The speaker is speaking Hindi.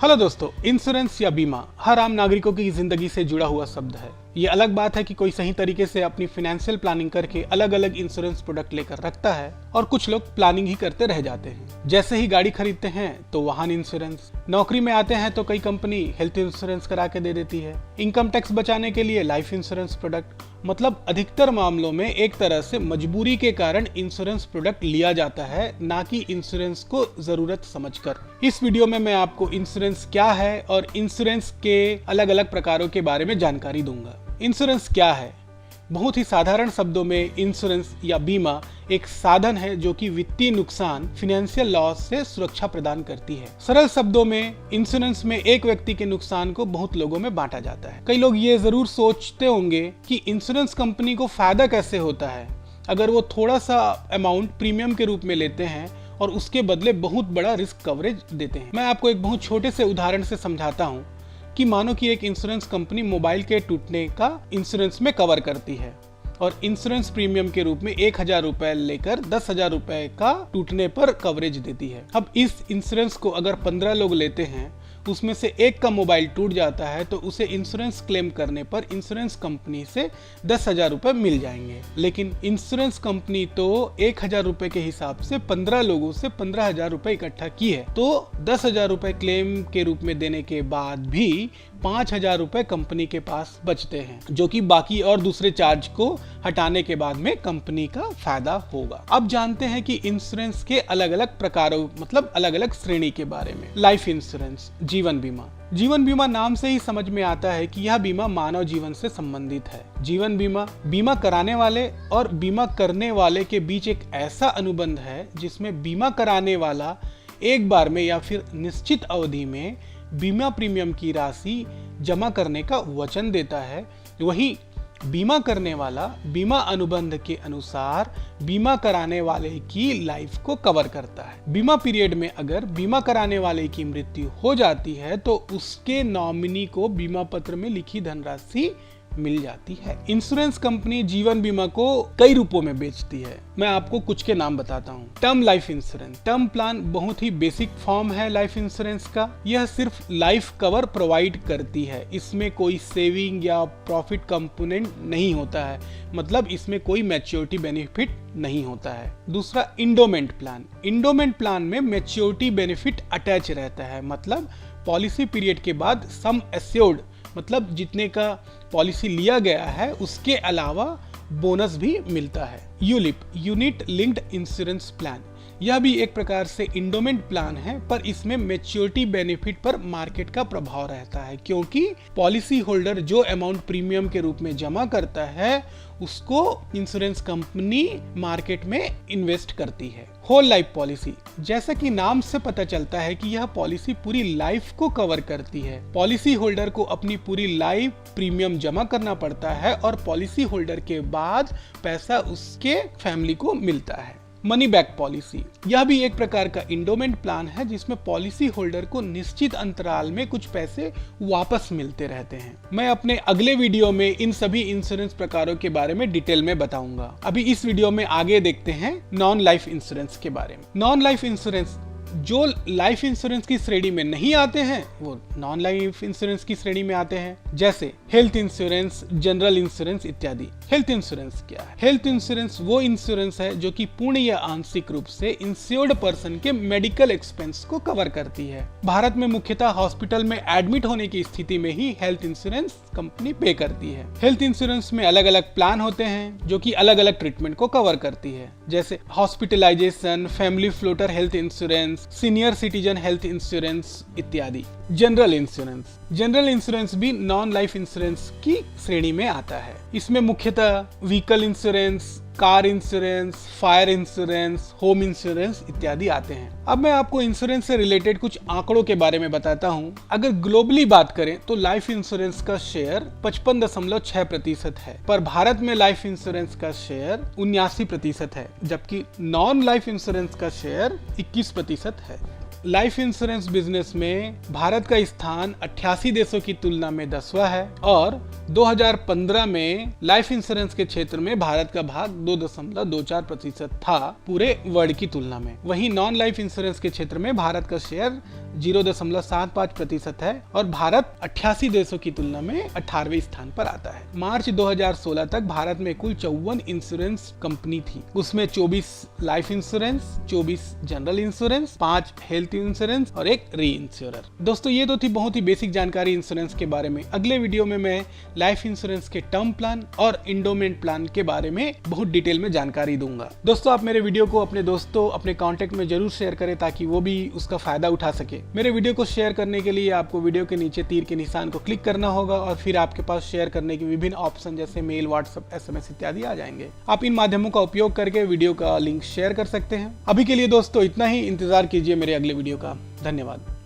हेलो दोस्तों, इंश्योरेंस या बीमा हर आम नागरिकों की जिंदगी से जुड़ा हुआ शब्द है। ये अलग बात है कि कोई सही तरीके से अपनी फाइनेंशियल प्लानिंग करके अलग अलग इंश्योरेंस प्रोडक्ट लेकर रखता है और कुछ लोग प्लानिंग ही करते रह जाते हैं। जैसे ही गाड़ी खरीदते हैं तो वाहन इंश्योरेंस, नौकरी में आते हैं तो कई कंपनी हेल्थ इंश्योरेंस करा के दे देती है, इनकम टैक्स बचाने के लिए लाइफ इंश्योरेंस प्रोडक्ट। मतलब अधिकतर मामलों में एक तरह से मजबूरी के कारण इंश्योरेंस प्रोडक्ट लिया जाता है, ना कि इंश्योरेंस को जरूरत समझकर। इस वीडियो में मैं आपको इंश्योरेंस क्या है और इंश्योरेंस के अलग अलग प्रकारों के बारे में जानकारी दूंगा। इंश्योरेंस क्या है? बहुत ही साधारण शब्दों में इंश्योरेंस या बीमा एक साधन है जो कि वित्तीय नुकसान, फाइनेंशियल लॉस से सुरक्षा प्रदान करती है। सरल शब्दों में इंश्योरेंस में एक व्यक्ति के नुकसान को बहुत लोगों में बांटा जाता है। कई लोग ये जरूर सोचते होंगे कि इंश्योरेंस कंपनी को फायदा कैसे होता है अगर वो थोड़ा सा अमाउंट प्रीमियम के रूप में लेते हैं और उसके बदले बहुत बड़ा रिस्क कवरेज देते हैं। मैं आपको एक बहुत छोटे से उदाहरण से समझाता हूँ कि मानो कि एक इंश्योरेंस कंपनी मोबाइल के टूटने का इंश्योरेंस में कवर करती है और इंश्योरेंस प्रीमियम के रूप में 1,000 रुपए लेकर 10,000 रुपए का टूटने पर कवरेज देती है। अब इस इंश्योरेंस को अगर 15 लोग लेते हैं, उसमें से एक का मोबाइल टूट जाता है तो उसे इंश्योरेंस क्लेम करने पर इंश्योरेंस कंपनी से 10,000 रुपए मिल जाएंगे। लेकिन इंश्योरेंस कंपनी तो 1,000 रुपए के हिसाब से 15 लोगों से 15,000 रुपए इकट्ठा की है, तो 10,000 रुपए क्लेम के रूप में देने के बाद भी 5,000 रुपए कंपनी के पास बचते हैं, जो कि बाकी और दूसरे चार्ज को हटाने के बाद में कंपनी का फायदा होगा। अब जानते हैं कि इंश्योरेंस के अलग अलग प्रकारों, मतलब अलग अलग श्रेणी के बारे में। लाइफ इंश्योरेंस, जीवन बीमा। जीवन बीमा नाम से ही समझ में आता है कि यह बीमा मानव जीवन से संबंधित है। जीवन बीमा, बीमा कराने वाले और बीमा करने वाले के बीच एक ऐसा अनुबंध है जिसमें बीमा कराने वाला एक बार में या फिर निश्चित अवधि में बीमा प्रीमियम की राशि जमा करने का वचन देता है। वहीं बीमा करने वाला बीमा अनुबंध के अनुसार बीमा कराने वाले की लाइफ को कवर करता है। बीमा पीरियड में अगर बीमा कराने वाले की मृत्यु हो जाती है तो उसके नॉमिनी को बीमा पत्र में लिखी धनराशि मिल जाती है। इंश्योरेंस कंपनी जीवन बीमा को कई रूपों में बेचती है। मैं आपको कुछ के नाम बताता हूँ। Term life insurance, term plan बहुत ही बेसिक फॉर्म है लाइफ इंश्योरेंस का। यह सिर्फ लाइफ कवर प्रोवाइड करती है, इसमें कोई सेविंग या प्रॉफिट कंपोनेंट नहीं होता है, मतलब इसमें कोई मैच्योरिटी बेनिफिट नहीं होता है। दूसरा, इंडोमेंट प्लान। इंडोमेंट प्लान में मैच्योरिटी बेनिफिट अटैच रहता है, मतलब पॉलिसी पीरियड के बाद सम एश्योर्ड, मतलब जितने का पॉलिसी लिया गया है उसके अलावा बोनस भी मिलता है। ULIP, unit linked insurance plan, यह भी एक प्रकार से इंडोमेंट प्लान है, पर इसमें मैच्योरिटी बेनिफिट पर मार्केट का प्रभाव रहता है, क्योंकि पॉलिसी होल्डर जो अमाउंट प्रीमियम के रूप में जमा करता है उसको इंश्योरेंस कंपनी मार्केट में इन्वेस्ट करती है। होल लाइफ पॉलिसी, जैसा कि नाम से पता चलता है कि यह पॉलिसी पूरी लाइफ को कवर करती है। पॉलिसी होल्डर को अपनी पूरी लाइफ प्रीमियम जमा करना पड़ता है और पॉलिसी होल्डर के बाद पैसा उसके फैमिली को मिलता है। मनी बैक पॉलिसी, यह भी एक प्रकार का इंडोमेंट प्लान है जिसमें पॉलिसी होल्डर को निश्चित अंतराल में कुछ पैसे वापस मिलते रहते हैं। मैं अपने अगले वीडियो में इन सभी इंश्योरेंस प्रकारों के बारे में डिटेल में बताऊंगा। अभी इस वीडियो में आगे देखते हैं नॉन लाइफ इंश्योरेंस के बारे में। नॉन लाइफ इंश्योरेंस, जो लाइफ इंश्योरेंस की श्रेणी में नहीं आते हैं वो नॉन लाइफ इंश्योरेंस की श्रेणी में आते हैं, जैसे हेल्थ इंश्योरेंस, जनरल इंश्योरेंस इत्यादि। हेल्थ इंश्योरेंस क्या है? हेल्थ इंश्योरेंस वो इंश्योरेंस है जो कि पूर्ण या आंशिक रूप से इंश्योर्ड पर्सन के मेडिकल एक्सपेंस को कवर करती है। भारत में मुख्यतः हॉस्पिटल में एडमिट होने की स्थिति में ही हेल्थ इंश्योरेंस कंपनी पे करती है। हेल्थ इंश्योरेंस में अलग अलग प्लान होते हैं जो कि अलग अलग ट्रीटमेंट को कवर करती है, जैसे hospitalisation, family floater health insurance, senior citizen health insurance इत्यादि। जनरल इंश्योरेंस, जनरल इंश्योरेंस भी नॉन लाइफ इंश्योरेंस की श्रेणी में आता है। इसमें मुख्यतः vehicle insurance, car insurance, fire insurance, home insurance इत्यादि आते हैं। अब मैं आपको इंश्योरेंस से रिलेटेड कुछ आंकड़ों के बारे में बताता हूँ। अगर ग्लोबली बात करें तो लाइफ इंश्योरेंस का शेयर 55.6% है, पर भारत में लाइफ इंश्योरेंस का शेयर 79% है, जबकि नॉन लाइफ इंश्योरेंस का शेयर 21% है। लाइफ इंश्योरेंस बिजनेस में भारत का स्थान 88 देशों की तुलना में 10वां है और 2015 में लाइफ इंश्योरेंस के क्षेत्र में भारत का भाग 2.24% था पूरे वर्ल्ड की तुलना में। वहीं नॉन लाइफ इंश्योरेंस के क्षेत्र में भारत का शेयर 0.75% है और भारत 88 देशों की तुलना में 18वें स्थान पर आता है। मार्च 2016 तक भारत में कुल 54 इंश्योरेंस कंपनी थी। उसमें 24 life insurance, 24 general insurance, 5 health insurance और 1 री इंश्योरर। दोस्तों ये तो थी बहुत ही बेसिक जानकारी इंश्योरेंस के बारे में। अगले वीडियो में मैं लाइफ इंश्योरेंस के टर्म प्लान और इंडोमेंट प्लान के बारे में बहुत डिटेल में जानकारी दूंगा। दोस्तों आप मेरे वीडियो को अपने दोस्तों, अपने कॉन्टेक्ट में जरूर शेयर करें ताकि वो भी उसका फायदा उठा सके। मेरे वीडियो को शेयर करने के लिए आपको वीडियो के नीचे तीर के निशान को क्लिक करना होगा और फिर आपके पास शेयर करने के विभिन्न ऑप्शन जैसे मेल, व्हाट्सएप, SMS इत्यादि आ जाएंगे। आप इन माध्यमों का उपयोग करके वीडियो का लिंक शेयर कर सकते हैं। अभी के लिए दोस्तों इतना ही। इंतजार कीजिए मेरे अगले वीडियो का। धन्यवाद।